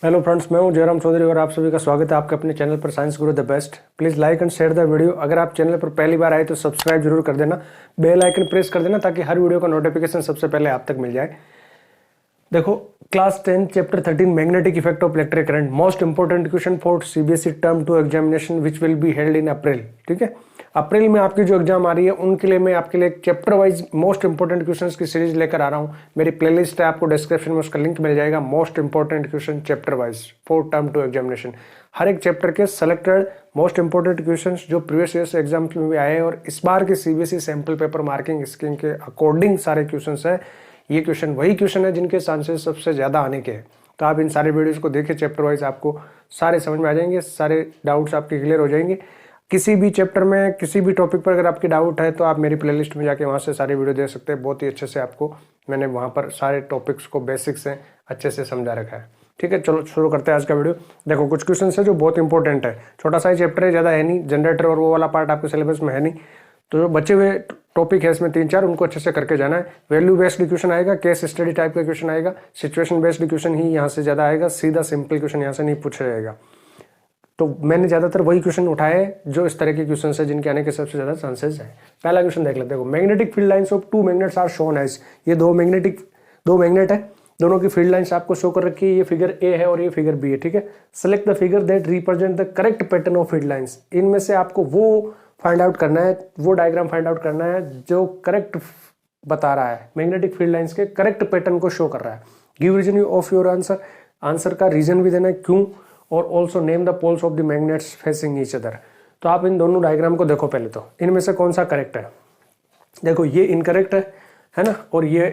Hello friends, मैं हूं जयराम चौधरी और आप सभी का स्वागत है आपके अपने चैनल पर science Guru the best. Please like and share the video. अगर आप चैनल पर पहली बार आए तो सब्सक्राइब जरूर कर देना, बेल आइकन प्रेस कर देना ताकि हर वीडियो का नोटिफिकेशन सबसे पहले आप तक मिल जाए। देखो, class 10 chapter 13 magnetic effect of electric current, most important question for CBSE term 2 examination which will be held in April. ठीक है, अप्रैल में आपकी जो एग्जाम आ रही है उनके लिए मैं आपके लिए chapter wise most important questions की सीरीज लेकर आ रहा हूं। मेरी प्लेलिस्ट है, आपको डिस्क्रिप्शन में उसका लिंक मिल जाएगा। Most important question chapter wise for term 2 examination, हर एक चैप्टर के सेलेक्टेड मोस्ट इंपोर्टेंट क्वेश्चंस जो प्रीवियस ईयर एग्जाम्स में भी आए हैं और इस बार के CBSE sample paper marking scheme के अकॉर्डिंग सारे क्वेश्चंस है। ये क्वेश्चन वही क्वेश्चन है जिनके चांसेस सबसे ज्यादा आने के हैं। तो आप इन सारे वीडियोस को देखिए, चैप्टर वाइज आपको सारे समझ में आ जाएंगे, सारे डाउट्स आपके क्लियर हो जाएंगे। किसी भी चैप्टर में किसी भी टॉपिक पर अगर आपकी डाउट है तो आप मेरी प्लेलिस्ट में जाके वहाँ से सारे वीडियो देख सकते हैं। बहुत ही अच्छे से आपको मैंने वहाँ पर सारे टॉपिक्स को बेसिक से अच्छे से समझा रखा है। ठीक है, चलो शुरू करते हैं आज का वीडियो। देखो, कुछ क्वेश्चन है जो बहुत इंपॉर्टेंट है। छोटा सा ही चैप्टर है, ज़्यादा है नहीं, जनरेटर और वो वाला पार्ट आपके सिलेबस में है नहीं। तो जो बचे हुए टॉपिक है इसमें 3-4 उनको अच्छे से करके जाना है। वैल्यू बेस्ड क्वेश्चन आएगा, केस स्टडी टाइप का क्वेश्चन आएगा, सिचुएशन बेस्ड क्वेश्चन ही यहाँ से ज़्यादा आएगा, सीधा सिंपल क्वेश्चन यहाँ से नहीं पूछा जाएगा। तो मैंने ज़्यादातर वही क्वेश्चन उठाए जो इस तरह के क्वेश्चन है जिनके आने के सबसे ज़्यादा चांसेस है। पहला क्वेश्चन देख लेते हैं। Magnetic field lines of 2 magnets are shown as. ये दो मैग्नेट है, दोनों की फील्ड लाइन्स आपको शो कर रखी है। ये फिगर ए है और ये फिगर बी है। ठीक है, select the figure that represent the correct pattern of field lines. इनमें से आपको वो फाइंड आउट करना है, वो डायग्राम फाइंड आउट करना है जो करेक्ट बता रहा है, मैग्नेटिक फील्ड लाइन्स के करेक्ट पैटर्न को शो कर रहा है। Give reason of your answer, answer का रीजन भी देना है क्यों, और also name the poles of the magnets facing each other. तो आप इन दोनों डायग्राम को देखो पहले, तो इनमें से कौन सा करेक्ट है। देखो, ये इनकरेक्ट है ना, और ये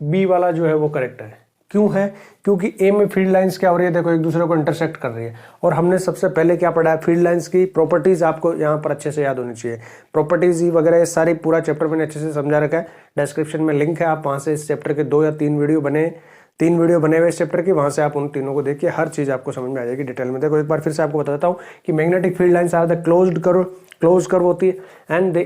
बी वाला जो है वो करेक्ट है। क्यों है? क्योंकि ए में फील्ड लाइंस क्या हो रही है, देखो एक दूसरे को इंटरसेक्ट कर रही है। और हमने सबसे पहले क्या पढ़ा है, फील्ड लाइंस की प्रॉपर्टीज आपको यहाँ पर अच्छे से याद होनी चाहिए। प्रॉपर्टीज वगैरह ये सारी पूरा चैप्टर मैंने अच्छे से समझा रखा है। डिस्क्रिप्शन में लिंक है, आप वहाँ से इस चैप्टर के 2 या 3 वीडियो बने हुए इस चैप्टर की, वहाँ से आप उन तीनों को देखिए, हर चीज़ आपको समझ में आ जाएगी डिटेल में। देखो एक बार फिर से आपको बता देता हूँ कि magnetic field lines are the close curve होती है and they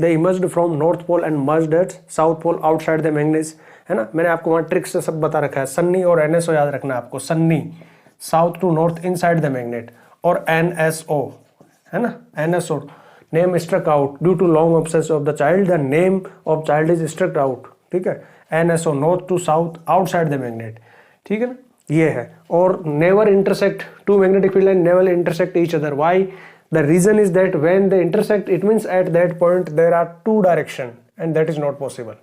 emerged from north pole and merged at south pole outside the magnets, है ना। मैंने आपको वहाँ ट्रिक्स से सब बता रखा है। सन्नी और एनएसओ याद रखना है आपको। Sunny south to north inside the magnet, और एनएसओ है ना, NSO name struck out due to long absence of the child, the name of child is struck out. ठीक है, NSO north to south outside the magnet. ठीक है ना, ये है। और never intersect, two magnetic field line never intersect each other. Why? The reason is that when they intersect it means at that point there are 2 direction and that is not possible.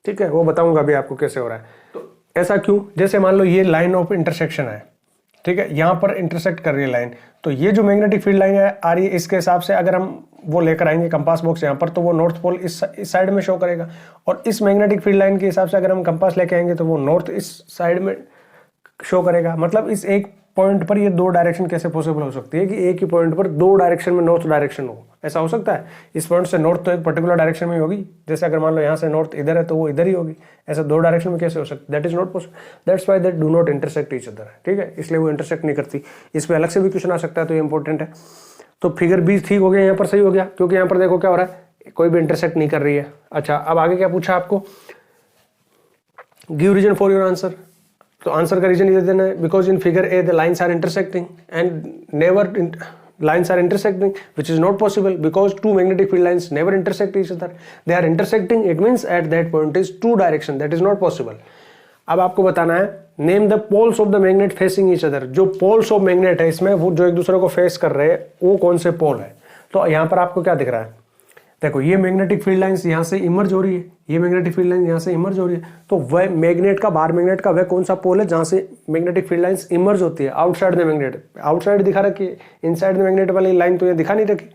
ठीक है, वो बताऊंगा अभी आपको कैसे हो रहा है। तो ऐसा क्यों? जैसे मान लो ये लाइन ऑफ इंटरसेक्शन है, ठीक है, यहाँ पर इंटरसेक्ट कर रही है लाइन, तो ये जो मैग्नेटिक फील्ड लाइन आ रही है इसके हिसाब से अगर हम वो लेकर आएंगे कंपास बॉक्स यहाँ पर, तो वो नॉर्थ पोल इस साइड में शो करेगा। और इस मैग्नेटिक फील्ड लाइन के हिसाब से अगर हम कंपास लेके आएंगे तो वो नॉर्थ इस साइड में शो करेगा। मतलब इस एक पॉइंट पर ये 2 डायरेक्शन कैसे पॉसिबल हो सकती है कि एक ही पॉइंट पर 2 डायरेक्शन में नॉर्थ डायरेक्शन हो? ऐसा हो सकता है? इस पॉइंट से नॉर्थ तो एक पर्टिकुलर डायरेक्शन में ही होगी। जैसे अगर मान लो यहाँ से नॉर्थ इधर है तो वो इधर ही होगी। ऐसा 2 डायरेक्शन में कैसे हो सकता है? That is not possible. That's why that do not intersect each other. ठीक है, इसलिए वो इंटरसेक्ट नहीं करती। इस पर अलग से भी क्वेश्चन आ सकता है, तो ये इंपॉर्टेंट है। तो फिगर बी ठीक हो गया, यहाँ पर सही हो गया, क्योंकि यहाँ पर देखो क्या हो रहा है, कोई भी इंटरसेक्ट नहीं कर रही है। अच्छा, अब आगे क्या पूछा आपको, give reason for your answer. तो आंसर का रीजन ये देना है, because in figure A the lines are intersecting and never lines are intersecting, which is not possible because 2 magnetic field lines never intersect each other. They are intersecting, it means at that point is 2 direction, that is not possible. अब आपको बताना है, name the poles of the magnet facing each other. जो poles of magnet है इसमें, वो जो एक दूसरे को फेस कर रहे हैं, वो कौन से पोल है। तो यहाँ पर आपको क्या दिख रहा है, देखो ये मैग्नेटिक फील्ड लाइंस यहाँ से इमर्ज हो रही है, ये मैग्नेटिक फील्ड लाइन यहाँ से इमर्ज हो रही है। तो वह मैग्नेट का, बाहर मैग्नेट का वह कौन सा पोल है जहाँ से मैग्नेटिक फील्ड लाइंस इमर्ज होती है? Outside the magnet. आउटसाइड दिखा रखी है, इनसाइड द मैग्नेट वाली लाइन तो ये दिखा नहीं रखी।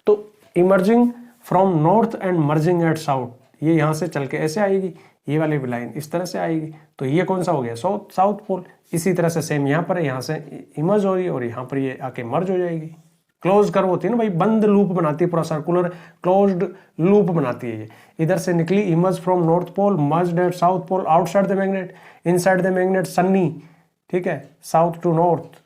तो emerging from north and merging at south, ये यहाँ से चल के ऐसे आएगी, ये वाली लाइन इस तरह से आएगी, तो ये कौन सा हो गया? South pole. इसी तरह से सेम यहाँ पर है, यहाँ से इमर्ज हो रही है और यहाँ पर ये आके मर्ज हो जाएगी। क्लोज कर्व होती है ना भाई, बंद लूप बनाती है, पूरा सर्कुलर क्लोज्ड लूप बनाती है ये। इधर से निकली, emerge from north pole, merged at south pole, outside the magnet, inside the magnet sunny. ठीक है, south to north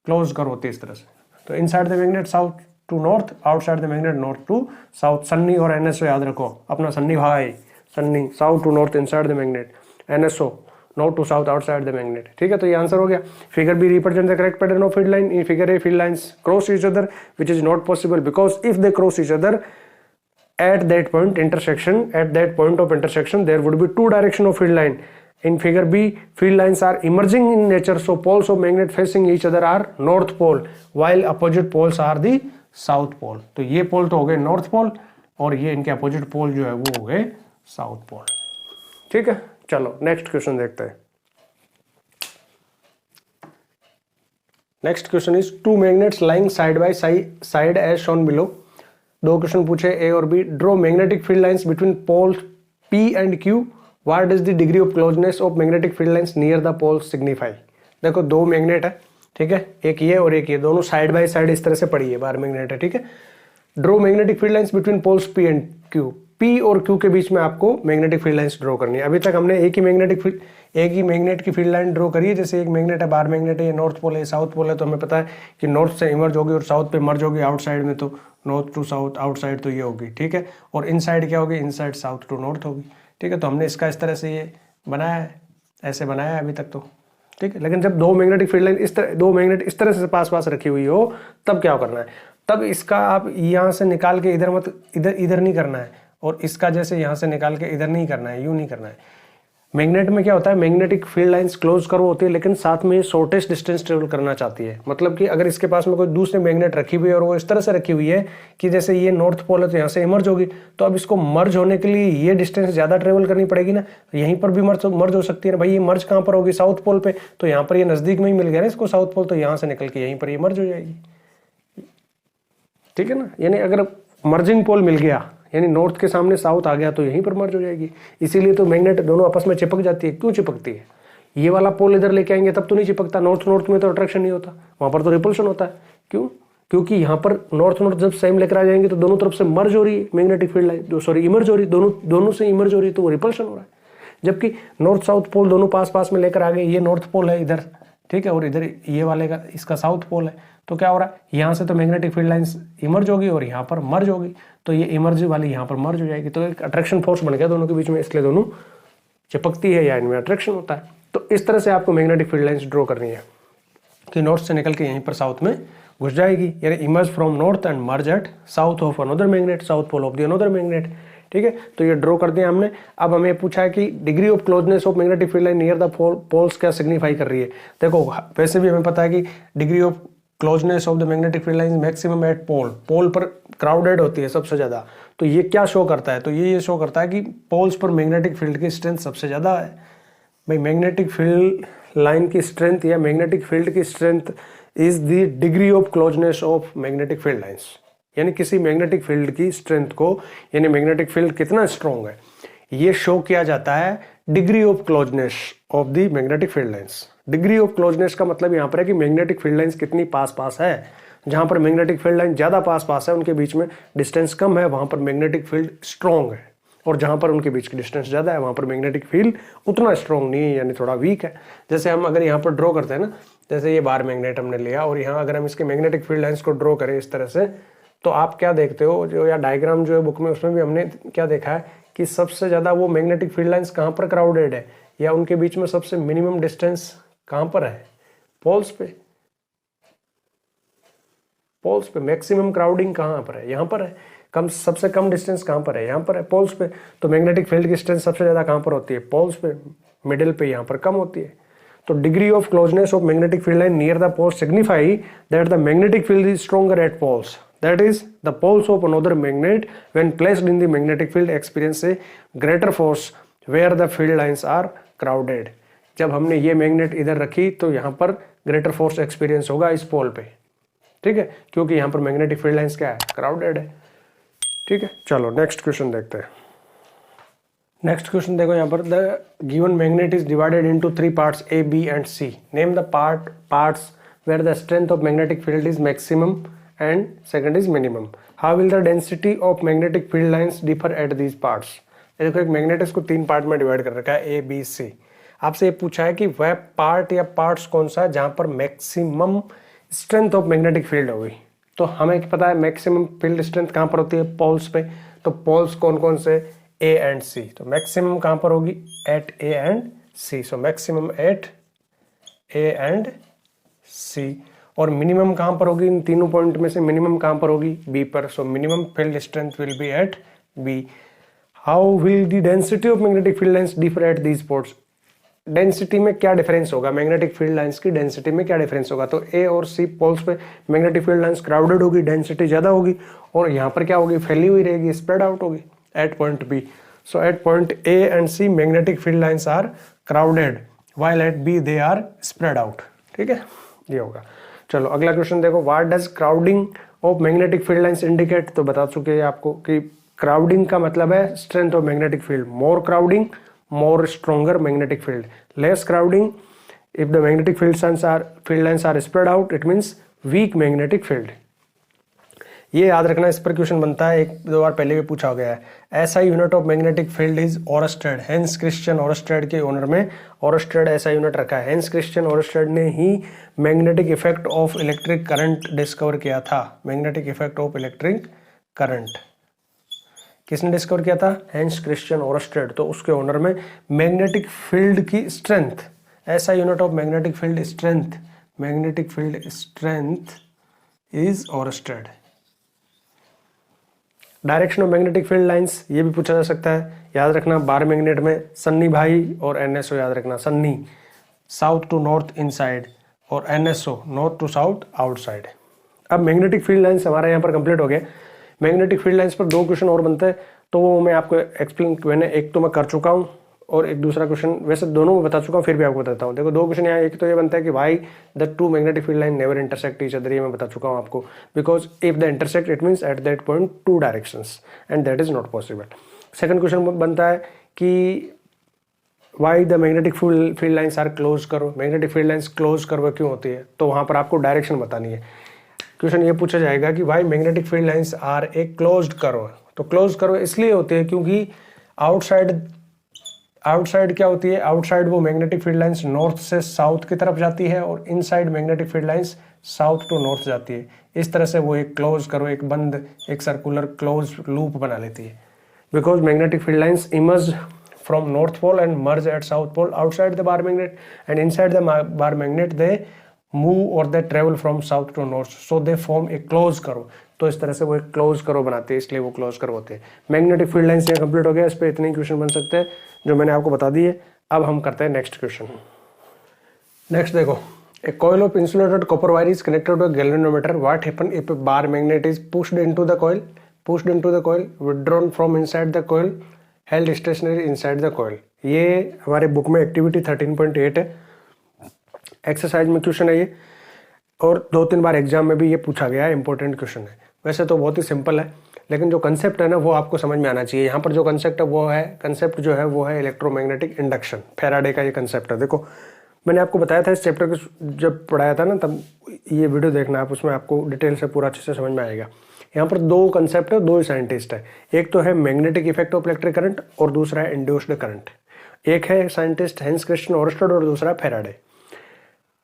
close curve होती है इस तरह से। तो inside the magnet south to north, outside the magnet north to south. Sunny और NSO याद रखो, अपना सन्नी भाई, sunny south to north inside the magnet, NSO north to south outside the magnet. ठीक है, तो ये आंसर हो गया। Figure B represent the correct pattern of field line. In figure A field lines cross each other which is not possible because if they cross each other at that point of intersection there would be two direction of field line. In figure B, field lines are emerging in nature, so poles of magnet facing each other are north pole while opposite poles are the south pole. तो ये पोल तो हो गए north pole और ये इनके opposite pole जो है वो हो गए साउथ पोल। ठीक है, चलो नेक्स्ट क्वेश्चन देखते हैं। Next question is two magnets lying side by side as shown below. दो क्वेश्चन पूछे ए और B. Draw magnetic field lines between poles P and Q। What is the degree of closeness of magnetic field lines near the poles signify. देखो दो magnet है, ठीक है, एक ये और एक ये, दोनों साइड बाय साइड इस तरह से पड़ी है, बार मैग्नेट है। ठीक है, draw magnetic field lines between poles P and Q। P और Q के बीच में आपको मैग्नेटिक फील्ड लाइंस ड्रॉ करनी है। अभी तक हमने एक ही मैग्नेट की फील्ड लाइन ड्रॉ करी है। जैसे एक मैग्नेट है, बार मैग्नेट है, ये नॉर्थ पोल है, साउथ पोल है, तो हमें पता है कि नॉर्थ से इमर्ज होगी और साउथ पे मर्ज होगी आउटसाइड में, तो नॉर्थ टू साउथ आउटसाइड तो ये होगी। ठीक है, और इनसाइड क्या होगी, इनसाइड साउथ टू नॉर्थ होगी। ठीक है, तो हमने इसका इस तरह से ये बनाया है, ऐसे बनाया है अभी तक तो। ठीक है, लेकिन जब दो मैग्नेटिक फील्ड लाइन दो मैग्नेट इस तरह से पास पास रखी हुई हो तब क्या करना है, तब इसका आप यहाँ से निकाल के इधर नहीं करना है, और इसका जैसे यहाँ से निकाल के इधर नहीं करना है, यूं नहीं करना है। मैग्नेट में क्या होता है, मैग्नेटिक फील्ड लाइंस क्लोज करो होती है, लेकिन साथ में शॉर्टेस्ट डिस्टेंस ट्रेवल करना चाहती है। मतलब कि अगर इसके पास में कोई दूसरी मैग्नेट रखी हुई है और वो इस तरह से रखी हुई है कि जैसे ये नॉर्थ पोल है तो यहाँ से इमर्ज होगी, तो अब इसको मर्ज होने के लिए ये डिस्टेंस ज्यादा ट्रेवल करनी पड़ेगी ना। यहीं पर भी मर्ज हो सकती है ना भाई, ये मर्ज कहाँ पर होगी, साउथ पोल पे, तो यहाँ पर ये नजदीक में ही मिल गया ना इसको साउथ पोल, तो यहाँ से निकल के यहीं पर ये मर्ज हो जाएगी। ठीक है ना, यानी अगर मर्जिंग पोल मिल गया, यानी नॉर्थ के सामने साउथ आ गया, तो यहीं पर मर्ज हो जाएगी। इसीलिए तो मैग्नेट दोनों आपस में चिपक जाती है। क्यों चिपकती है, ये वाला पोल इधर लेके आएंगे तब तो नहीं चिपकता, नॉर्थ में तो अट्रैक्शन नहीं होता, वहां पर तो रिपल्शन होता है। क्यों, क्योंकि यहाँ पर नॉर्थ जब सेम लेकर आ जाएंगे तो दोनों तरफ से मर्ज हो रही है मैग्नेटिक फील्ड लाइन, इमर्ज हो रही, दोनों से इमर्ज हो रही, तो वो रिपल्शन हो रहा है। जबकि नॉर्थ साउथ पोल दोनों पास पास में लेकर आ गए, ये नॉर्थ पोल है इधर, ठीक है, और इधर ये वाले का इसका साउथ पोल है, तो क्या हो रहा है, यहाँ से तो मैग्नेटिक फील्ड लाइंस इमर्ज होगी और यहाँ पर मर्ज होगी, तो ये इमर्ज वाली यहाँ पर मर्ज हो जाएगी, तो एक अट्रैक्शन फोर्स बन गया दोनों के बीच में, इसलिए दोनों चिपकती है या इनमें अट्रैक्शन होता है। तो इस तरह से आपको मैग्नेटिक फील्ड लाइंस ड्रॉ करनी है कि नॉर्थ से निकल के यहीं पर साउथ में घुस जाएगी, यानी emerge from north and merge at south of another magnet, south pole of the another magnet. ठीक है, तो ये ड्रॉ कर दिया हमने। अब हमें पूछा है कि degree of closeness of magnetic field line near the poles क्या सिग्निफाई कर रही है। देखो वैसे भी हमें पता है कि degree of closeness of the magnetic field line maximum at pole पर क्राउडेड होती है सबसे ज्यादा। तो ये क्या शो करता है, तो ये शो करता है कि पोल्स पर मैग्नेटिक फील्ड की स्ट्रेंथ सबसे ज्यादा है। भाई मैग्नेटिक फील्ड लाइन की स्ट्रेंथ या मैग्नेटिक फील्ड की strength is the degree of closeness of magnetic field lines, यानी किसी मैग्नेटिक फील्ड की स्ट्रेंथ को, यानी मैग्नेटिक फील्ड कितना स्ट्रॉन्ग है, ये शो किया जाता है degree of closeness of the magnetic field lines. Degree of closeness का मतलब यहाँ पर है कि मैग्नेटिक फील्ड लाइंस कितनी पास पास है। जहां पर मैग्नेटिक फील्ड लाइन ज्यादा पास पास है, उनके बीच में डिस्टेंस कम है, वहां पर मैग्नेटिक फील्ड स्ट्रॉन्ग है, और जहां पर उनके बीच की डिस्टेंस ज्यादा है, वहां पर मैग्नेटिक फील्ड उतना स्ट्रॉन्ग नहीं है, यानी थोड़ा वीक है। जैसे हम अगर यहाँ पर ड्रॉ करते हैं ना, जैसे ये बार मैग्नेट हमने लिया और यहाँ अगर हम इसके मैग्नेटिक फील्ड लाइंस को ड्रॉ करें इस तरह से, तो आप क्या देखते हो, जो या डायग्राम जो है बुक में, उसमें भी हमने क्या देखा है कि सबसे ज्यादा वो मैग्नेटिक फील्ड लाइंस कहाँ पर क्राउडेड है, या उनके बीच में सबसे मिनिमम डिस्टेंस कहाँ पर है, पोल्स पे। पोल्स पे मैक्सिमम क्राउडिंग कहाँ पर है, यहाँ पर है। सबसे कम डिस्टेंस कहाँ पर है, यहाँ पर है, पोल्स पे। तो मैग्नेटिक फील्ड की स्ट्रेंथ सबसे ज्यादा कहाँ पर होती है, पोल्स पे, मिडिल पे, यहाँ पर कम होती है। तो degree of closeness of magnetic field line near the poles signify that the magnetic field is stronger at poles, that is the poles of another magnet when placed in the magnetic field experience a greater force where the field lines are crowded। जब हमने ये magnet इधर रखी तो यहाँ पर greater force experience होगा इस पोल पे, ठीक है, क्योंकि यहाँ पर मैग्नेटिक फील्ड लाइंस क्या है, क्राउडेड है। ठीक है, चलो नेक्स्ट क्वेश्चन देखते हैं। नेक्स्ट क्वेश्चन देखो यहाँ पर, the given magnet is divided into 3 parts A, B and C। Name the parts where the strength of magnetic field is maximum and second is minimum। How will the density of magnetic field lines differ at these parts। देखो एक magnet इसको 3 part में divide कर रखा है, A, B, C। आपसे ये पूछा है कि वह पार्ट या पार्ट्स कौन सा है जहां पर maximum strength of magnetic field होगी। तो हमें पता है मैक्सिमम फील्ड स्ट्रेंथ कहां पर होती है, पोल्स पे। तो पोल्स कौन कौन से, A एंड C। तो मैक्सिमम कहां पर होगी, at A and C. So maximum at A and C. और मिनिमम कहाँ पर होगी, इन तीनों पॉइंट में से मिनिमम कहाँ पर होगी, बी पर। So minimum field strength will be at B. How will the density of magnetic field lines differ at these parts. Density में क्या डिफरेंस होगा, मैग्नेटिक फील्ड लाइंस की डेंसिटी में क्या डिफरेंस होगा। तो ए और सी पोल्स पे मैग्नेटिक फील्ड लाइंस क्राउडेड होगी, डेंसिटी ज्यादा होगी, और यहाँ पर क्या होगी, फैली हुई रहेगी, स्प्रेड आउट होगी at point B. So at point A and C magnetic field lines are crowded while at B they are spread out. ठीक है, ये होगा। चलो अगला क्वेश्चन देखो, what does crowding of magnetic field lines indicate. तो बता चुके हैं आपको कि क्राउडिंग का मतलब है strength of magnetic field. More crowding more stronger magnetic field, less crowding if the magnetic field lines are spread out, it means weak magnetic field। ये याद रखना, इस पर क्वेश्चन बनता है, एक दो बार पहले भी पूछा गया है। ऐसा unit of magnetic field is oersted. Hans Christian Oersted के ओनर में ओरस्टेड ऐसा यूनिट रखा है। हेंस क्रिश्चियन ओरस्टेड ने ही magnetic effect of electric current discover किया था। Magnetic effect of electric current किसने डिस्कवर किया था, हेंस क्रिश्चियन ओरस्टेड। तो उसके ओनर में मैग्नेटिक फील्ड की स्ट्रेंथ, ऐसा unit of magnetic field strength, magnetic field strength is oersted. Direction of magnetic field lines, ये भी पूछा जा सकता है, याद रखना। बार मैग्नेट में सन्नी भाई और एनएसओ याद रखना। SNI south to north inside और NSO north to south outside. अब मैग्नेटिक फील्ड लाइंस हमारे यहाँ पर कंप्लीट हो गया। मैग्नेटिक फील्ड लाइंस पर दो क्वेश्चन और बनते हैं, तो वो मैं आपको एक्सप्लेन, मैंने एक तो मैं कर चुका हूँ और एक दूसरा क्वेश्चन, वैसे दोनों में बता चुका हूँ, फिर भी आपको बताता हूँ। देखो दो क्वेश्चन यहाँ, एक तो ये बनता है कि why the two magnetic field line never intersect each other. ये मैं बता चुका हूँ आपको, because if the intersect it means at that point two directions and that is not possible. Second question बनता है कि why the magnetic field lines are close curve. Magnetic field lines close curve क्यों होती है, तो वहाँ पर आपको डायरेक्शन बतानी है। क्वेश्चन ये पूछा जाएगा कि why magnetic field lines are a closed curve. तो क्लोज कर्व इसलिए होती है क्योंकि आउटसाइड क्या होती है, आउटसाइड वो मैग्नेटिक फील्ड लाइंस नॉर्थ से साउथ की तरफ जाती है और inside magnetic field lines south to north जाती है। इस तरह से वो एक क्लोज कर्व, एक बंद, एक सर्कुलर क्लोज लूप बना लेती है। Because magnetic field lines emerge from north pole and merge at south pole outside the bar magnet and inside the bar magnet they move और they travel from south to north, so they form a close curve. तो इस तरह से वो एक close curve बनाते हैं, इसलिए वो क्लोज कर्व होते हैं। मैग्नेटिक फील्ड लाइंस यहाँ कंप्लीट हो गया। इस पे इतने क्वेश्चन बन सकते हैं जो मैंने आपको बता दिए। अब हम करते हैं नेक्स्ट क्वेश्चन। नेक्स्ट देखो, a coil of insulated copper wire is connected to a galvanometer. What happen if a bar magnet is pushed into the coil, withdrawn from inside the coil, held stationary inside the coil. ये हमारे book में activity 13.8 है, exercise में question है ये, और 2-3 बार exam में भी ये पूछा गया है, इंपॉर्टेंट क्वेश्चन है। वैसे तो बहुत ही सिंपल है, लेकिन जो कंसेप्ट है ना वो आपको समझ में आना चाहिए। यहाँ पर जो कंसेप्ट है वो है, कंसेप्ट जो है वो है इलेक्ट्रोमैग्नेटिक इंडक्शन, फैराडे का ये कंसेप्ट है। देखो मैंने आपको बताया था इस चैप्टर को जब पढ़ाया था ना, तब ये वीडियो देखना आप, उसमें आपको डिटेल से पूरा अच्छे से समझ में आएगा। यहाँ पर दो कंसेप्ट है, दो साइंटिस्ट है, एक तो है magnetic effect of electric current और दूसरा है इंड्यूस्ड करंट। एक है साइंटिस्ट हेंस क्रिश्चियन ओरस्टेड और दूसरा फैराडे।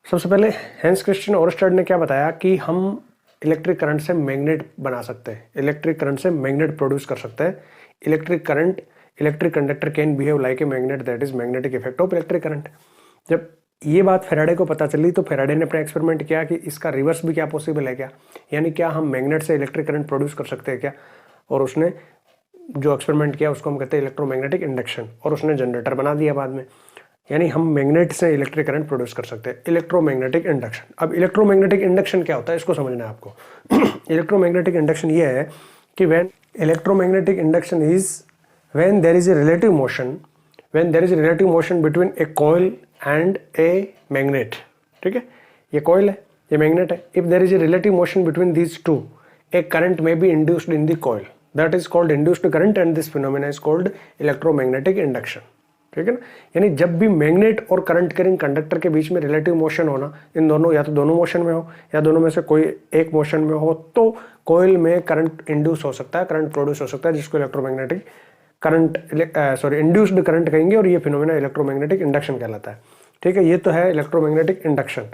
सबसे पहले हेंस क्रिश्चियन ओरस्टेड ने क्या बताया कि हम इलेक्ट्रिक करंट से मैग्नेट बना सकते हैं, इलेक्ट्रिक करंट से मैग्नेट प्रोड्यूस कर सकते हैं। Electric conductor can behave like a magnet, that is magnetic effect of electric current. जब ये बात फैराडे को पता चली तो फैराडे ने अपना एक्सपेरिमेंट किया कि इसका रिवर्स भी क्या पॉसिबल है क्या, यानी क्या हम मैग्नेट से इलेक्ट्रिक करंट प्रोड्यूस कर सकते हैं क्या। और उसने जो एक्सपेरिमेंट किया उसको हम कहते हैं इलेक्ट्रोमैग्नेटिक इंडक्शन, और उसने जनरेटर बना दिया बाद में, यानी हम मैग्नेट से इलेक्ट्रिक करंट प्रोड्यूस कर सकते हैं, इलेक्ट्रोमैग्नेटिक इंडक्शन। अब इलेक्ट्रोमैग्नेटिक इंडक्शन क्या होता है इसको समझना है आपको। इलेक्ट्रोमैग्नेटिक इंडक्शन ये है कि when electromagnetic induction is when there is a relative motion between a coil and a magnet. ठीक है, ये कॉइल है, ये मैग्नेट है। If there is a relative motion between these two, a current may be induced in the coil, that is called induced current and this phenomena is called electromagnetic induction. ठीक है ना, यानी जब भी magnet और current carrying conductor के बीच में relative motion होना, इन दोनों या तो दोनों मोशन में हो या दोनों में से कोई एक मोशन में हो, तो कॉइल में करंट इंड्यूस हो सकता है, करंट प्रोड्यूस हो सकता है, जिसको इलेक्ट्रोमैग्नेटिक करंट इंड्यूस्ड करंट कहेंगे, और ये फिनोमेना इलेक्ट्रोमैग्नेटिक इंडक्शन कहलाता है। ठीक है, ये तो है इलेक्ट्रोमैग्नेटिक इंडक्शन।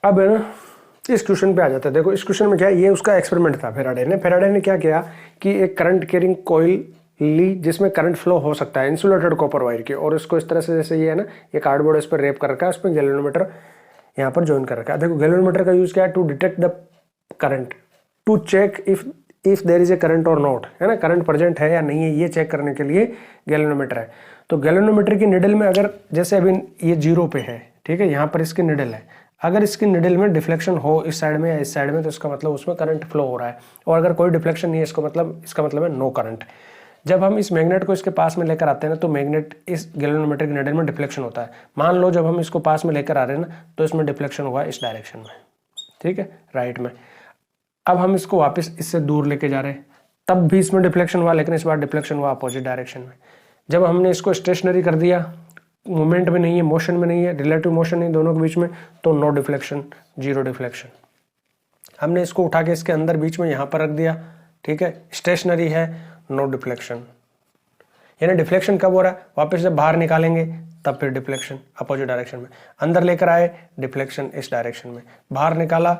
अब है ना इस क्वेश्चन पे आ जाता है। देखो इस क्वेश्चन में क्या है, ये उसका एक्सपेरिमेंट था फैराडे ने क्या किया कि एक करंट कैरिंग कॉइल ली जिसमें करंट फ्लो हो सकता है इंसुलेटेड कॉपर वायर की, और इसको इस तरह से जैसे ये है ना, ये कार्डबोर्ड इस पर रेप कर रखा है, उस पर गैल्वेनोमीटर यहाँ पर ज्वाइन कर रखा है। देखो गैल्वेनोमीटर का यूज क्या है, to detect the current, to check if there is a current और नॉट, है ना, करंट प्रेजेंट है या नहीं है, ये चेक करने के लिए गैल्वेनोमीटर है। तो गैल्वेनोमीटर की निडल में अगर जैसे अभी ये 0 पे है, ठीक है, यहाँ पर इसकी निडल है, अगर इसकी निडल में डिफ्लेक्शन हो इस साइड में या इस साइड में, तो इसका मतलब उसमें करंट फ्लो हो रहा है, और अगर कोई डिफ्लेक्शन नहीं है इसका मतलब है नो करंट। जब हम इस मैग्नेट को इसके पास में लेकर आते हैं ना, तो मैग्नेट इस गैल्वेनोमीटर की निडल में डिफ्लेक्शन होता है। मान लो जब हम इसको पास में लेकर आ रहे हैं ना, तो इसमें डिफ्लेक्शन हुआ इस डायरेक्शन में, ठीक है, राइट में। अब हम इसको वापस इससे दूर लेके जा रहे हैं, तब भी इसमें डिफ्लेक्शन हुआ, लेकिन इस बार डिफ्लेक्शन हुआ अपोजिट डायरेक्शन में। जब हमने इसको स्टेशनरी कर दिया, मूवमेंट में नहीं है, मोशन में नहीं है, रिलेटिव मोशन नहीं दोनों के बीच में, तो नो डिफ्लेक्शन, जीरो डिफ्लेक्शन। हमने इसको उठा के इसके अंदर बीच में यहाँ पर रख दिया, ठीक है, स्टेशनरी है, नो डिफ्लेक्शन। यानी डिफ्लेक्शन कब हो रहा है, वापस जब बाहर निकालेंगे तब फिर डिफ्लेक्शन अपोजिट डायरेक्शन में, अंदर लेकर आए डिफ्लेक्शन इस डायरेक्शन में, बाहर निकाला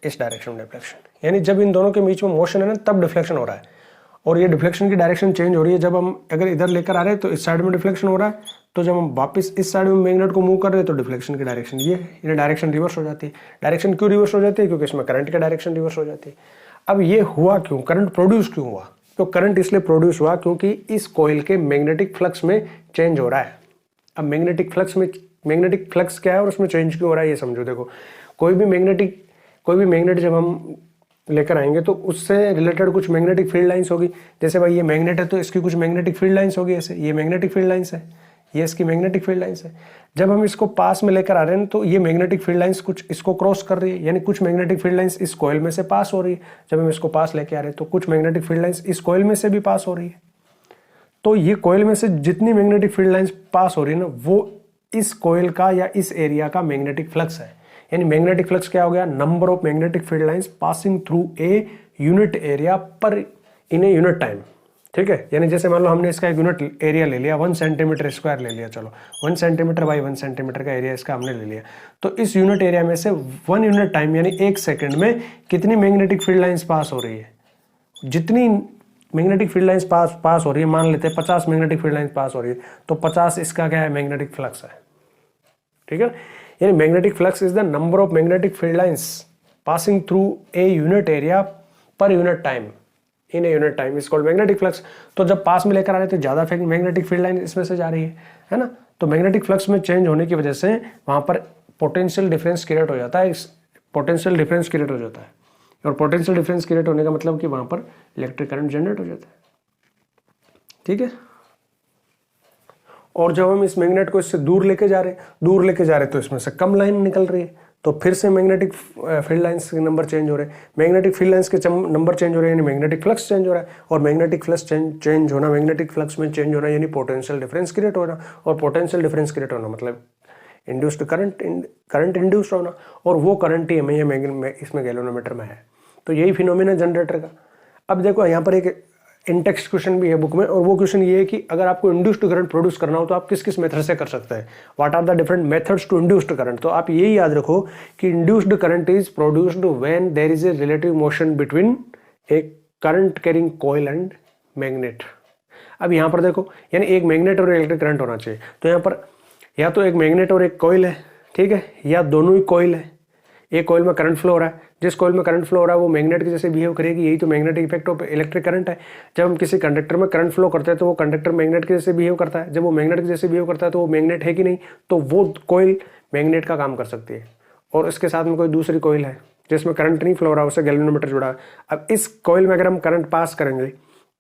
इस डायरेक्शन में डिफ्लेक्शन। यानी जब इन दोनों के बीच में मोशन है ना, तब डिफ्लेक्शन हो रहा है, और ये डिफ्लेक्शन की डायरेक्शन चेंज हो रही है। जब हम अगर इधर लेकर आ रहे हैं तो इस साइड में डिफ्लेक्शन हो रहा है, तो जब हम वापस इस साइड में मैग्नेट को मूव कर रहे हैं तो डिफ्लेक्शन की डायरेक्शन ये डायरेक्शन रिवर्स हो जाती है। डायरेक्शन क्यों रिवर्स हो जाती है, क्योंकि इसमें करंट की डायरेक्शन रिवर्स हो जाती है। अब ये हुआ क्यों, करंट प्रोड्यूस क्यों हुआ, तो करंट इसलिए प्रोड्यूस हुआ क्योंकि इस कॉइल के मैग्नेटिक फ्लक्स में चेंज हो रहा है। अब मैग्नेटिक फ्लक्स क्या है और उसमें चेंज क्यों हो रहा है, ये समझो। देखो कोई भी मैग्नेट जब हम लेकर आएंगे तो उससे रिलेटेड कुछ मैग्नेटिक फील्ड लाइंस होगी। जैसे भाई ये मैग्नेट है तो इसकी कुछ मैग्नेटिक फील्ड लाइंस होगी, ऐसे ये मैग्नेटिक फील्ड लाइंस है, ये इसकी मैग्नेटिक फील्ड लाइंस है। जब हम इसको पास में लेकर आ रहे हैं तो ये मैग्नेटिक फील्ड लाइंस कुछ इसको क्रॉस कर रही है, यानी कुछ मैग्नेटिक फील्ड लाइंस इस कॉइल में से पास हो रही है। जब हम इसको पास लेके आ रहे हैं तो कुछ मैग्नेटिक फील्ड लाइंस इस कॉइल में से भी पास हो रही है। तो ये कॉइल में से जितनी मैग्नेटिक फील्ड लाइंस पास हो रही है ना, वो इस कॉइल का या इस एरिया का मैग्नेटिक फ्लक्स है। यानी मैग्नेटिक फ्लक्स क्या हो गया, number of magnetic field lines passing through a unit area पर इन ए यूनिट टाइम, ठीक है। यानी जैसे मान लो हमने इसका एक यूनिट एरिया ले लिया, 1 सेंटीमीटर स्क्वायर ले लिया, चलो 1 सेंटीमीटर बाई 1 सेंटीमीटर का एरिया इसका हमने ले लिया। तो इस यूनिट एरिया में से 1 यूनिट टाइम यानी 1 सेकंड में कितनी मैग्नेटिक फील्ड लाइंस पास हो रही है, जितनी मैग्नेटिक फील्ड लाइंस पास हो रही है, मान लेते हैं 50 मैग्नेटिक फील्ड लाइंस पास हो रही है, तो 50 इसका क्या है, मैग्नेटिक फ्लक्स है, ठीक है। यानी magnetic flux is the number of magnetic field lines passing through a unit area per unit time in a unit time is called magnetic flux. तो जब पास में लेकर आ रहे हैं तो ज्यादा मैग्नेटिक फील्ड लाइन इसमें से जा रही है ना। तो मैग्नेटिक फ्लक्स में चेंज होने की वजह से वहां पर पोटेंशियल डिफरेंस क्रिएट हो जाता है, पोटेंशियल डिफरेंस क्रिएट हो जाता है, और पोटेंशियल डिफरेंस क्रिएट होने का मतलब कि वहां पर इलेक्ट्रिक करंट जनरेट हो जाता है, ठीक है। और जब हम इस मैग्नेट को इससे दूर लेके जा रहे हैं तो इसमें से कम लाइन निकल रही है, तो फिर से मैग्नेटिक फील्ड लाइंस के नंबर चेंज हो रहे हैं। मैग्नेटिक फील्ड लाइंस के नंबर चेंज हो रहे हैं यानी मैग्नेटिक फ्लक्स चेंज हो रहा है, और मैग्नेटिक फ्लक्स चेंज होना, मैग्नेटिक फ्लक्स में चेंज होना यानी पोटेंशियल डिफरेंस क्रिएट होना, और पोटेंशियल डिफरेंस क्रिएट होना मतलब इंड्यूस्ड करंट इंड्यूस्ड होना, और वो करंट ही हमें इसमें गैल्वेनोमीटर में है। तो यही फिनोमिना जनरेटर का। अब देखो यहाँ पर एक इनटेक्स्ट क्वेश्चन भी है बुक में, और वो क्वेश्चन ये है कि अगर आपको इंड्यूस्ड करंट प्रोड्यूस करना हो तो आप किस किस मेथड से कर सकते हैं, what are the different methods to induced current. तो आप यही याद रखो कि induced current is produced when there is a relative motion between a current carrying coil and magnet. अब यहाँ पर देखो, यानी एक मैग्नेट और इलेक्ट्रिक करंट होना चाहिए, तो यहाँ पर या तो एक मैग्नेट और एक कॉइल है, ठीक है, या दोनों ही कॉइल है। एक कॉइल में करंट फ्लो हो रहा है, जिस कॉइल में करंट फ्लो हो रहा है वो मैग्नेट के जैसे बिहेव करेगी, यही तो magnetic effect of electric current है। जब हम किसी कंडक्टर में करंट फ्लो करते हैं तो वो कंडक्टर मैग्नेट के जैसे बिहेव करता है, जब वो मैग्नेट के जैसे बिहेव करता है तो वो मैग्नेट है कि नहीं, तो वो कॉइल मैग्नेट का काम कर सकती है। और इसके साथ में कोई दूसरी कॉइल है जिसमें करंट नहीं फ्लो हो रहा है, उससे गैल्वेनोमीटर जुड़ा है। अब इस कॉइल में अगर हम करंट पास करेंगे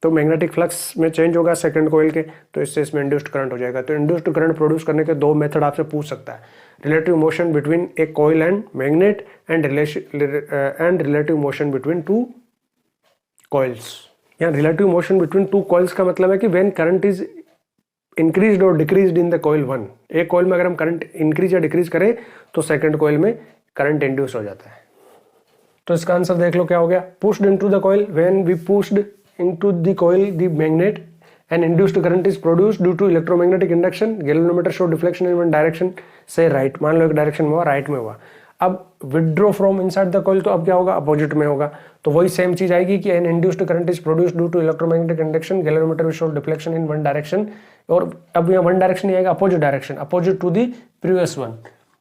तो मैग्नेटिक फ्लक्स में चेंज होगा सेकंड कॉइल के, तो इससे इसमें इंड्यूस्ड करंट हो जाएगा। तो इंड्यूस्ड करंट प्रोड्यूस करने के दो मेथड आपसे पूछ सकता है, relative motion between a coil and magnet and relative motion between two coils. यहाँ relative motion between two coils का मतलब है कि व्हेन करंट इज इंक्रीज्ड और decreased in the coil one. एक कॉइल में अगर हम करंट इंक्रीज या डिक्रीज करें तो सेकंड कॉइल में करंट इंड्यूस हो जाता है। तो इसका आंसर देख लो क्या हो गया, pushed into the coil, when we pushed into the coil the magnet and induced current is produced due to electromagnetic induction. Galvanometer show deflection in one direction, say right। मान लो एक डायरेक्शन में हुआ, right में हुआ। अब withdraw from inside the coil, तो अब क्या होगा, अपोजिट में होगा। तो वही सेम चीज आएगी कि an induced current is produced due to electromagnetic induction, galvanometer will show deflection in one direction. और अब यहाँ वन डायरेक्शन नहीं आएगा, opposite direction, opposite to the previous one,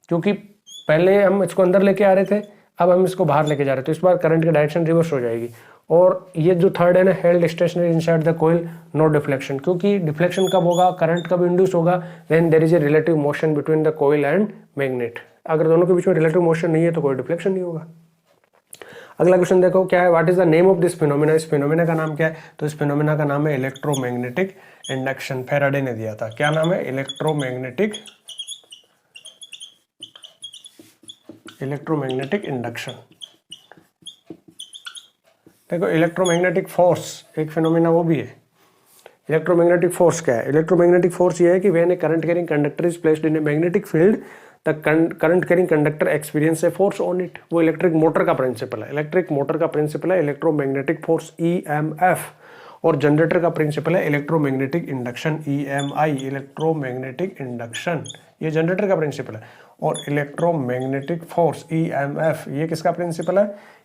क्योंकि पहले हम इसको अंदर लेके आ रहे थे, अब हम इसको बाहर लेके जा रहे थे, तो इस बार करंट की डायरेक्शन रिवर्स हो जाएगी। और ये जो थर्ड है ना, held stationary inside the coil, no deflection, क्योंकि डिफ्लेक्शन कब होगा, करंट कब इंड्यूस होगा, when there is a relative motion between the coil and magnet. अगर दोनों के बीच में रिलेटिव मोशन नहीं है तो कोई डिफ्लेक्शन नहीं होगा। अगला क्वेश्चन देखो क्या है, what is the name of this phenomena, इस फिनोमिना का नाम क्या है, तो इस फिनोमिना का नाम है इलेक्ट्रोमैग्नेटिक इंडक्शन। फैराडे ने दिया था, क्या नाम है, इलेक्ट्रोमैग्नेटिक इंडक्शन। देखो इलेक्ट्रोमैग्नेटिक फोर्स एक फिनोमिना वो भी है। इलेक्ट्रोमैग्नेटिक फोर्स क्या है, इलेक्ट्रोमैग्नेटिक फोर्स ये है कि when A current carrying conductor is placed in a magnetic field the current carrying conductor experience a force on it. वो इलेक्ट्रिक मोटर का प्रिंसिपल है, इलेक्ट्रिक मोटर का प्रिंसिपल है इलेक्ट्रोमैग्नेटिक फोर्स EMF, और generator का प्रिंसिपल है electromagnetic induction EMI, electromagnetic induction, ये generator का प्रिंसिपल है। और इलेक्ट्रोमैग्नेटिक फोर्स EMF ये किसका प्रिंसिपल है,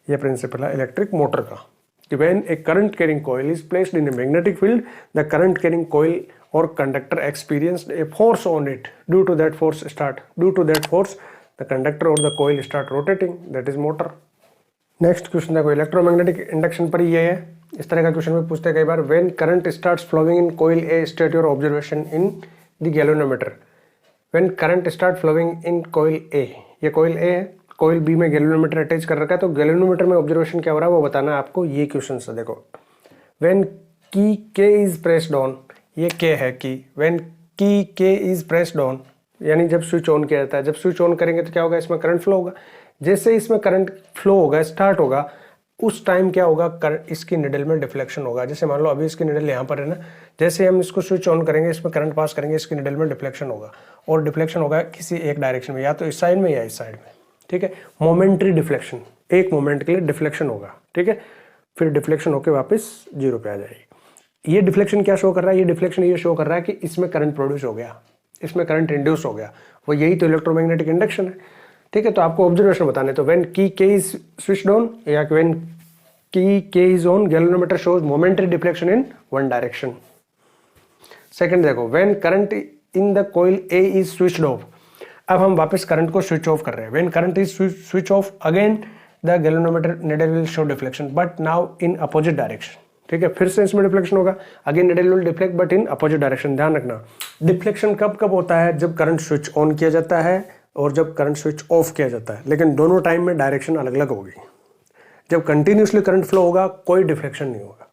ये प्रिंसिपल है इलेक्ट्रिक मोटर का। When a current carrying coil is placed in a magnetic field, the current carrying coil or conductor experienced a force on it. Due to that force, the conductor or the coil start rotating. That is motor. Next question देखो, electromagnetic induction पर ये है, इस तरह का question में पूछते हैं कई बार। When current starts flowing in coil A, state your observation in the galvanometer. When current start flowing in coil A, ये coil A है, कोइल बी में गैल्वेनोमीटर अटैच कर रखा है, तो गैल्वेनोमीटर में ऑब्जर्वेशन क्या हो रहा है वो बताना है आपको। ये क्वेश्चन से देखो, when key K is pressed on, ये के है की, when key K is pressed on यानी जब स्विच ऑन किया जाता है, जब स्विच ऑन करेंगे तो क्या होगा, इसमें करंट फ्लो होगा। जैसे इसमें करंट फ्लो होगा, स्टार्ट होगा, उस टाइम क्या होगा, इसकी निडल में डिफ्लेक्शन होगा। जैसे मान लो अभी इसकी निडल यहाँ पर है ना, जैसे हम इसको स्विच ऑन करेंगे, इसमें करंट पास करेंगे, इसकी निडल में डिफ्लेक्शन होगा, और डिफ्लेक्शन होगा किसी एक डायरेक्शन में, या तो इस साइड में या इस साइड में, ठीक है। मोमेंट्री डिफ्लेक्शन, एक मोमेंट के लिए डिफ्लेक्शन होगा, ठीक है, फिर डिफ्लेक्शन होकर वापस जीरो पे आ जाएगी। ये डिफ्लेक्शन क्या शो कर रहा है, ये डिफ्लेक्शन ये शो कर रहा है कि इसमें करंट प्रोड्यूस हो गया, इसमें करंट इंड्यूस हो गया, वो यही तो इलेक्ट्रोमैग्नेटिक इंडक्शन है, ठीक है। तो आपको ऑब्जर्वेशन बताने, तो when key K is switched on या when key K is on, galvanometer shows momentary deflection in one direction. Second देखो, when current in the coil A is switched off, अब हम वापस करंट को स्विच ऑफ कर रहे हैं। When current is switch off again the galvanometer needle will show deflection but now in opposite direction, ठीक है। फिर से इसमें डिफ्लेक्शन होगा, again needle will deflect but in opposite direction. ध्यान रखना, डिफ्लेक्शन कब कब होता है, जब करंट स्विच ऑन किया जाता है और जब करंट स्विच ऑफ किया जाता है, लेकिन दोनों टाइम में डायरेक्शन अलग अलग होगी। जब कंटिन्यूसली करंट फ्लो होगा कोई डिफ्लेक्शन नहीं होगा।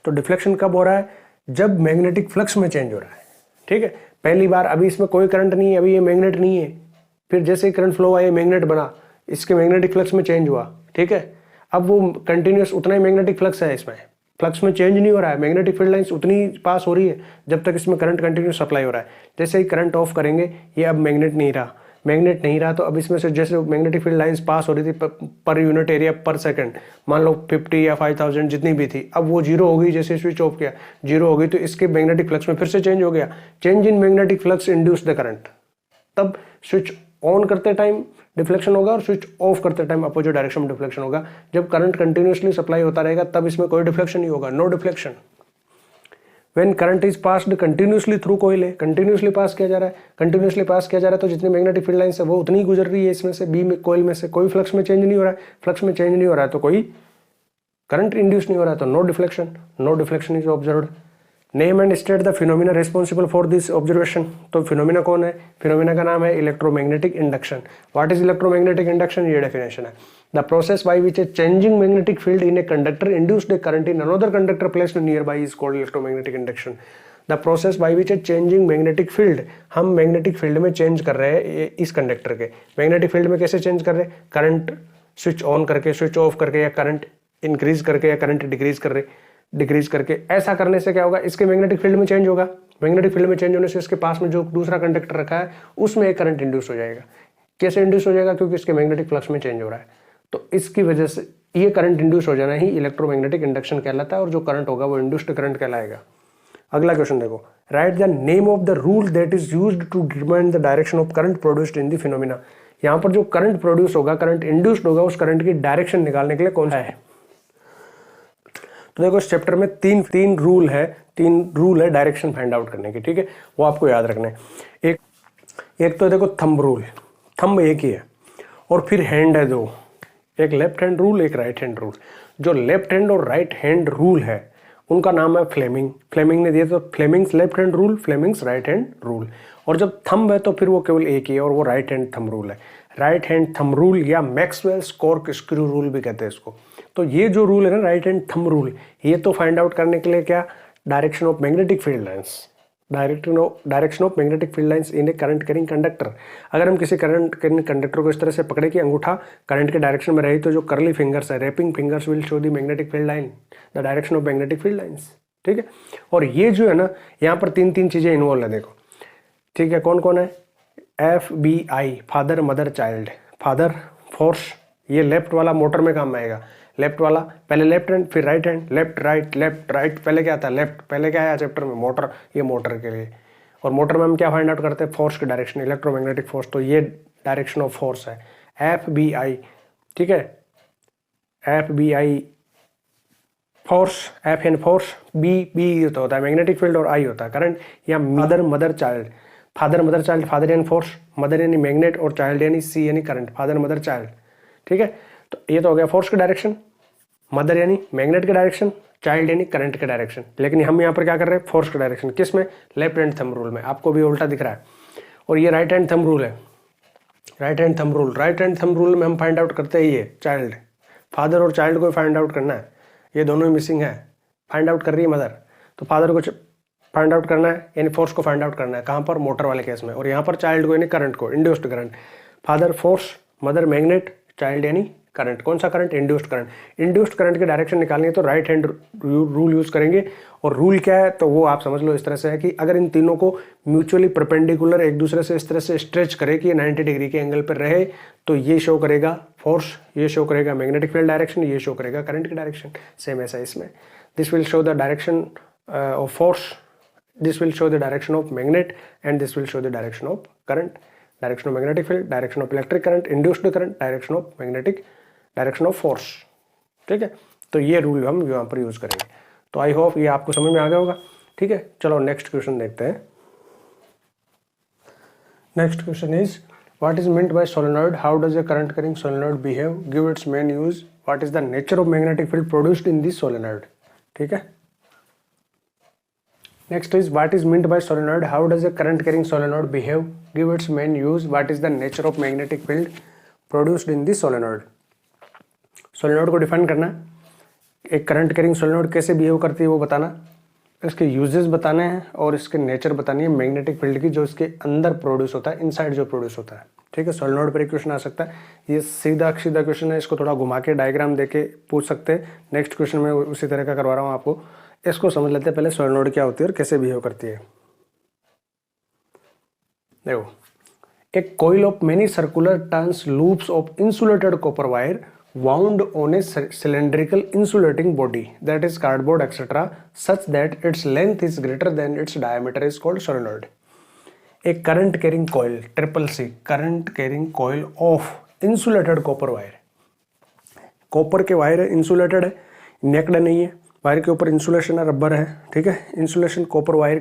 तो डिफ्लेक्शन कब हो रहा है, जब मैग्नेटिक फ्लक्स में चेंज हो रहा है, ठीक है। पहली बार अभी इसमें कोई करंट नहीं है, अभी ये मैग्नेट नहीं है, फिर जैसे ही करंट फ्लो हुआ ये मैग्नेट बना, इसके मैग्नेटिक फ्लक्स में चेंज हुआ, ठीक है। अब वो कंटिन्यूस उतना ही मैग्नेटिक फ्लक्स है, इसमें फ्लक्स में चेंज नहीं हो रहा है, मैग्नेटिक फील्ड लाइंस उतनी पास हो रही है जब तक इसमें करंट कंटिन्यूस सप्लाई हो रहा है। जैसे ही करंट ऑफ करेंगे ये अब मैग्नेट नहीं रहा, तो अब इसमें से जैसे मैग्नेटिक फील्ड लाइंस पास हो रही थी पर यूनिट एरिया पर सेकंड, मान लो 50 या 5000 जितनी भी थी, अब वो जीरो हो गई। जैसे स्विच ऑफ किया जीरो हो गई, तो इसके मैग्नेटिक फ्लक्स में फिर से चेंज हो गया। Change in magnetic flux induce the current. तब स्विच ऑन करते टाइम डिफ्लेक्शन होगा और स्विच ऑफ करते टाइम अपोजिट डायरेक्शन में डिफ्लेक्शन होगा। जब करंट कंटिन्यूसली सप्लाई होता रहेगा तब इसमें कोई डिफ्लेक्शन नहीं होगा, no deflection. When current is passed continuously through coil है, कंटिन्यूसली पास किया जा रहा है, तो जितनी मैग्नेटिक फील्ड लाइंस है वो उतनी गुजर रही है इसमें से, बी में कॉइल में से, कोई फ्लक्स में चेंज नहीं हो रहा है, तो कोई करंट इंड्यूस नहीं हो रहा है, तो no deflection is observed. Name and state the phenomena responsible for this observation. तो फिनोमिना कौन है, फिनोमिना का नाम है electromagnetic induction. What is electromagnetic induction, ये डेफिनेशन है। The process by which a changing magnetic field in a conductor induced a current in another conductor placed nearby is called electromagnetic induction. The process by which a changing magnetic field, हम magnetic field में change कर रहे हैं इस conductor के। Magnetic field में कैसे change कर रहे हैं, करंट स्विच ऑन करके, स्विच ऑफ करके, या करंट इंक्रीज करके, या करंट डिक्रीज करके। ऐसा करने से क्या होगा, इसके मैग्नेटिक फील्ड में चेंज होगा। मैग्नेटिक फील्ड में चेंज होने से इसके पास में जो दूसरा कंडक्टर रखा है उसमें एक करंट इंड्यूस हो जाएगा। कैसे इंड्यूस हो जाएगा, क्योंकि इसके मैग्नेटिक फ्लक्स में चेंज हो रहा है, तो इसकी वजह से ये करंट इंड्यूस हो जाना ही इलेक्ट्रोमैग्नेटिक इंडक्शन कहलाता है, और जो करंट होगा वो इंड्यूस्ड करंट कहलाएगा। अगला क्वेश्चन देखो, write the name of the rule that is used to determine the direction of current produced in the phenomena. यहाँ पर जो करंट प्रोड्यूस होगा, करंट इंड्यूस्ड होगा, उस करंट की डायरेक्शन निकालने के लिए कौन सा है। तो देखो इस चैप्टर में तीन रूल है डायरेक्शन फाइंड आउट करने की, ठीक है, वो आपको याद रखना है। एक तो देखो थंब रूल, थंब एक ही है, और फिर हैंड है दो, एक लेफ्ट हैंड रूल, एक राइट हैंड रूल। जो लेफ्ट हैंड और राइट हैंड रूल है उनका नाम है फ्लेमिंग ने दिया, तो Fleming's left hand rule, Fleming's right hand rule. और जब थंब है तो फिर वो केवल एक ही है, और वो राइट हैंड थंब रूल है। राइट हैंड थंब रूल या मैक्सवेल्स कॉर्क स्क्रू रूल भी कहते हैं इसको। तो ये जो रूल है ना, राइट हैंड थंब रूल, ये तो फाइंड आउट करने के लिए क्या, direction of magnetic field lines, direction of magnetic field lines in A current carrying conductor. अगर हम किसी करंट कैरिंग कंडक्टर को इस तरह से पकड़े कि अंगूठा करंट के डायरेक्शन में रहे, तो जो कर्ली फिंगर्स है, wrapping fingers will show the magnetic field line, the direction of magnetic field lines, ठीक है। और ये जो है ना, यहाँ पर तीन चीजें इन्वॉल्व है, देखो, ठीक है, कौन कौन है, FBI, father mother child. Father force, ये लेफ्ट वाला मोटर में काम आएगा, लेफ्ट वाला पहले लेफ्ट हैंड फिर राइट हैंड, लेफ्ट राइट, पहले क्या था, लेफ्ट पहले क्या आया चैप्टर में, मोटर, ये मोटर के लिए। और मोटर में हम क्या फाइंड आउट करते हैं, फोर्स की डायरेक्शन, इलेक्ट्रोमैग्नेटिक फोर्स, तो ये डायरेक्शन ऑफ फोर्स है, FBI, ठीक है, FBI force, F and force, B तो होता है मैग्नेटिक फील्ड, और I होता है करंट, या मदर चाइल्ड, फादर यानी फोर्स, मदर यानी मैग्नेट, और चाइल्ड यानी C यानी करंट, फादर मदर चाइल्ड, ठीक है। तो ये तो हो गया फोर्स की डायरेक्शन, मदर यानी मैग्नेट की डायरेक्शन, चाइल्ड यानी करंट की डायरेक्शन। लेकिन हम यहाँ पर क्या कर रहे हैं, फोर्स की डायरेक्शन, किस में, लेफ्ट हैंड थंब रूल में, आपको भी उल्टा दिख रहा है। और ये राइट हैंड थंब रूल है, राइट हैंड थंब रूल में हम फाइंड आउट करते हैं ये चाइल्ड, फादर और चाइल्ड को फाइंड आउट करना है, ये दोनों ही मिसिंग है, फाइंड आउट कर रही है मदर, तो फादर को फाइंड आउट करना है, यानी फोर्स को फाइंड आउट करना है, कहाँ पर, मोटर वाले केस में। और यहाँ पर चाइल्ड को यानी करंट को, induced current, father force, mother magnet, child यानी करंट, कौन सा current, induced current. Induced current की डायरेक्शन निकालनी है तो राइट हैंड रूल यूज करेंगे। और रूल क्या है, तो वो आप समझ लो इस तरह से है कि अगर इन तीनों को म्यूचुअली परपेंडिकुलर एक दूसरे से इस तरह से स्ट्रेच करे कि 90 डिग्री के एंगल पर रहे, तो ये शो करेगा फोर्स, ये शो करेगा मैग्नेटिक फील्ड डायरेक्शन, ये शो करेगा करंट की डायरेक्शन। सेम ऐसा इसमें, this will show the direction of force, this will show the direction of magnet, and this will show the direction of current, direction of magnetic field, direction of electric current, induced current, direction of magnetic, direction of force, ठीक है। तो ये rule हम यहाँ पर use करेंगे। तो I hope ये आपको समझ में आ गया होगा, ठीक है। चलो नेक्स्ट क्वेश्चन देखते हैं। Next question is what is meant by solenoid, how does a current carrying solenoid behave, give its main use, what is the nature of magnetic field produced in this solenoid, ठीक है। Next is what is meant by solenoid, how does a current carrying solenoid behave, give its main use, what is the nature of magnetic field produced in this solenoid। Solenoid को define करना है, एक current carrying solenoid कैसे बिहेव करती है वो बताना, इसके यूजेस बताने हैं, और इसके नेचर बतानी है मैग्नेटिक फील्ड की, जो इसके अंदर प्रोड्यूस होता है, इनसाइड जो प्रोड्यूस होता है, ठीक है। सोलेनोइड पर एक क्वेश्चन आ सकता है, ये सीधा क्वेश्चन है, इसको थोड़ा घुमा के डायग्राम देके पूछ सकते हैं। नेक्स्ट क्वेश्चन में उसी तरह का करवा रहा हूँ आपको। इसको समझ लेते हैं पहले, सोलेनोइड क्या होती है और कैसे बिहेव करती है। देखो, एक coil of many circular turns loops of insulated copper wire wound on a cylindrical insulating body, that is cardboard etc., such that its length is greater than its diameter is called solenoid। एक current carrying coil, CCC, current carrying coil of insulated copper wire, copper के wire है, insulated है, necked नहीं है, wire के ऊपर insulation है, rubber है, ठीक है। इंसुलेशन कॉपर वायर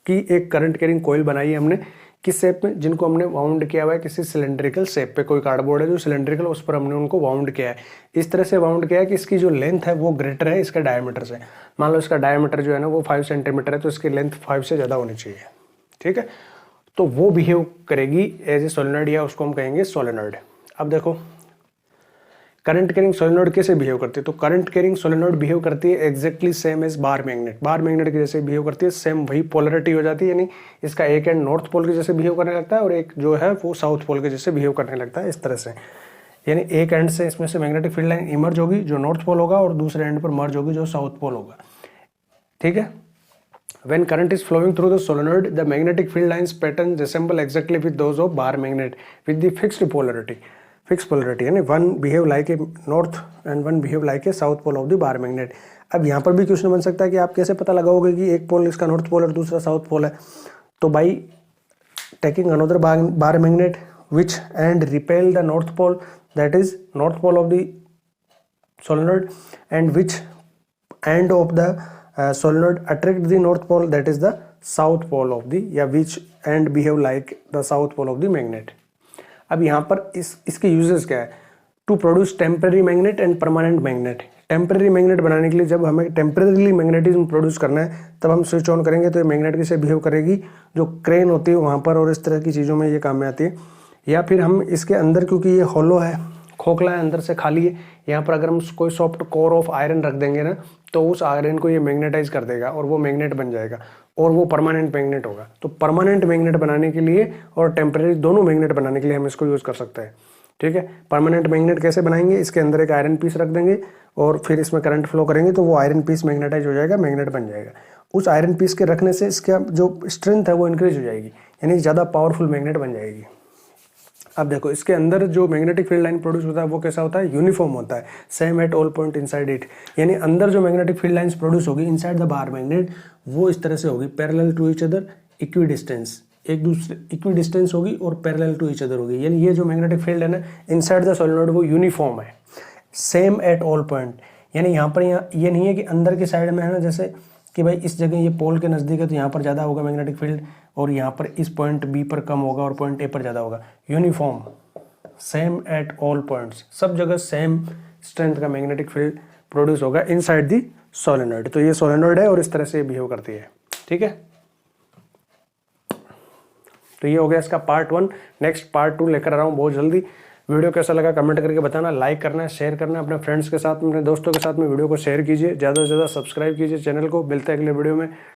की एक करंट कैरिंग कॉइल बनाई है हमने, किस शेप में, जिनको हमने वाउंड किया हुआ है किसी सिलेंड्रिकल शेप पे, कोई कार्डबोर्ड है जो सिलेंड्रिकल, उस पर हमने उनको वाउंड किया है, इस तरह से वाउंड किया है कि इसकी जो लेंथ है वो ग्रेटर है इसका डायमीटर से। मान लो इसका डायमीटर जो है ना वो 5 सेंटीमीटर है, तो इसकी लेंथ 5 से ज़्यादा होनी चाहिए, ठीक है। तो वो बिहेव करेगी एज ए सोलेनोइड, या उसको हम कहेंगे सोलेनोइड। अब देखो करंट कैरिंग सोलेनोइड कैसे बिहेव करती है, तो करंट कैरिंग सोलेनोइड बिहेव करती है exactly same as bar magnet, bar magnet के जैसे बिहेव करती है, सेम वही पोलरिटी हो जाती है, यानी इसका एक एंड नॉर्थ पोल के जैसे बिहेव करने लगता है और एक जो है वो साउथ पोल के जैसे बिहेव करने लगता है, इस तरह से। यानी एक एंड से इसमें से मैग्नेटिक फील्ड लाइन इमर्ज होगी जो नॉर्थ पोल होगा, और दूसरे एंड पर मर्ज होगी जो साउथ पोल होगा, ठीक है। When current is flowing through the solenoid, the magnetic field lines pattern resemble exactly with those of bar magnet with the fixed polarity, यानी one behave like a north and one behave like a south pole of the bar magnet। अब यहाँ पर भी question बन सकता है कि आप कैसे पता लगाओगे कि एक पोल इसका नॉर्थ पोल और दूसरा साउथ पोल है। तो by taking another bar magnet which and repel the north pole, that is north pole of the solenoid, and which end of the solenoid attract the north pole, that is the south pole of the, या which end behave like the south pole of the magnet. अब यहाँ पर इसके uses क्या है, to produce temporary magnet and permanent magnet. Temporary magnet बनाने के लिए जब हमें टेम्पररीली मैग्नेटिज्म प्रोड्यूस करना है तब हम स्विच ऑन करेंगे तो ये मैग्नेट कैसे बिहेव करेगी, जो क्रेन होती है वहाँ पर और इस तरह की चीज़ों में ये काम में आती है। या फिर हम इसके अंदर, क्योंकि ये हॉलो है, खोखला है, अंदर से खाली है, यहाँ पर अगर हम कोई सॉफ्ट कोर ऑफ आयरन रख देंगे ना तो उस आयरन को ये मैग्नेटाइज कर देगा और वो मैग्नेट बन जाएगा और वो परमानेंट मैग्नेट होगा। तो परमानेंट मैग्नेट बनाने के लिए और टेम्पररी दोनों मैग्नेट बनाने के लिए हम इसको यूज़ कर सकते हैं। ठीक है, परमानेंट मैग्नेट कैसे बनाएंगे, इसके अंदर एक आयरन पीस रख देंगे और फिर इसमें करंट फ्लो करेंगे तो वो आयरन पीस मैग्नेटाइज हो जाएगा, मैग्नेट बन जाएगा। उस आयरन पीस के रखने से इसका जो स्ट्रेंथ है वो इंक्रीज हो जाएगी, यानी ज़्यादा पावरफुल मैग्नेट बन जाएगी। अब देखो इसके अंदर जो मैग्नेटिक फील्ड लाइन प्रोड्यूस होता है वो कैसा होता है, यूनिफॉर्म होता है, same at all point inside it, यानी अंदर जो मैग्नेटिक फील्ड लाइंस प्रोड्यूस होगी इनसाइड द बार मैग्नेट वो इस तरह से होगी, parallel to each other, equidistance, एक दूसरे इक्वी डिस्टेंस होगी और पैरेलल टू ईच अदर होगी। यानी ये जो मैग्नेटिक फील्ड है ना इनसाइड द सोलेनोइड वो यूनिफॉर्म है, सेम एट ऑल पॉइंट। यानी यहाँ पर ये नहीं है कि अंदर की साइड में है ना, जैसे कि भाई इस जगह ये पोल के नज़दीक है तो यहाँ पर ज़्यादा होगा मैग्नेटिक फील्ड और यहाँ पर इस पॉइंट बी पर कम होगा और पॉइंट ए पर ज़्यादा होगा। Uniform, same at all points, सब जगह सेम स्ट्रेंथ का मैग्नेटिक फील्ड प्रोड्यूस होगा इनसाइड दी सोलेनोइड। तो ये सोलेनोइड है और इस तरह से ये बिहेव करती है। ठीक है, तो ये हो गया इसका पार्ट 1। नेक्स्ट पार्ट 2 लेकर आ रहा हूँ बहुत जल्दी। वीडियो कैसा लगा कमेंट करके बताना, लाइक करना है, शेयर करना है अपने फ्रेंड्स के साथ, अपने दोस्तों के साथ में वीडियो को शेयर कीजिए, ज़्यादा से ज़्यादा सब्सक्राइब कीजिए चैनल को। मिलते हैं अगले वीडियो में,